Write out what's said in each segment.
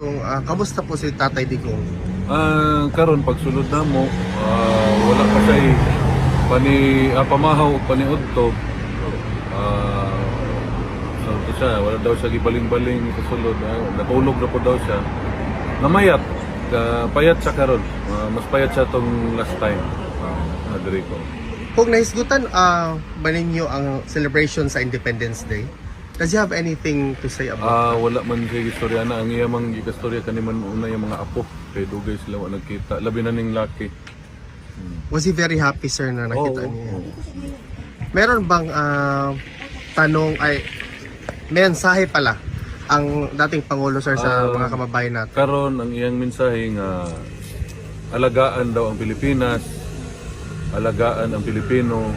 Kung, kamusta po si Tatay Digong? Karon pagsulod na mo, wala pa siya pamahaw o paniudto. So siya, wala daw siya gibaling-baling sa sulod. Natulog na po daw siya. Namayat, payat siya karon. Mas payat siya tong last time. Adrico. Kung nahisgutan ba ninyo ang celebration sa Independence Day, does he have anything to say about Wala man siya istorya na. Ang iyamang ikastorya kaniman una yung mga apo. Kaya dugay sila wala nagkita. Labi na ning laki. Was he very happy, sir, na nakita niyo? Oo. Meron bang tanong mensahe pala ang dating Pangulo, sir, sa mga kababayan natin? Karon ang iyang mensahe nga alagaan daw ang Pilipinas, alagaan ang Pilipino,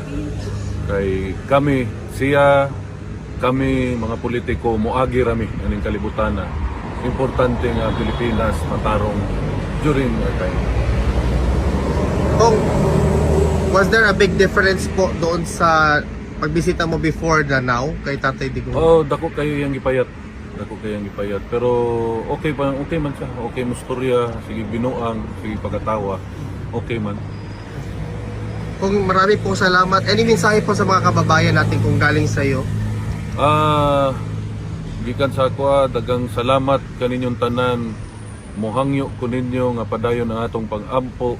kay kami mga politiko moagi rami aning kalibutan na importante nga ang Pilipinas matarong during our time. Kung was there a big difference po doon sa pagbisita mo before the now kay Tatay Digong? Dako kayo yang gipayat. Pero okay man siya. Okay mo storya, sige binuang, sige pagkatawa. Okay man. Kung marami pong salamat. Any mensahe po sa mga kababayan natin kung galing sa iyo? Gikan sa ako, dagang salamat kaninyong tanan. Mohangyo ko ninyo nga padayon ang atong pag-ampo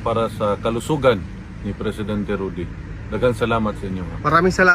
para sa kalusugan ni Presidente Rudy. Dagang salamat sa inyo. Maraming salamat.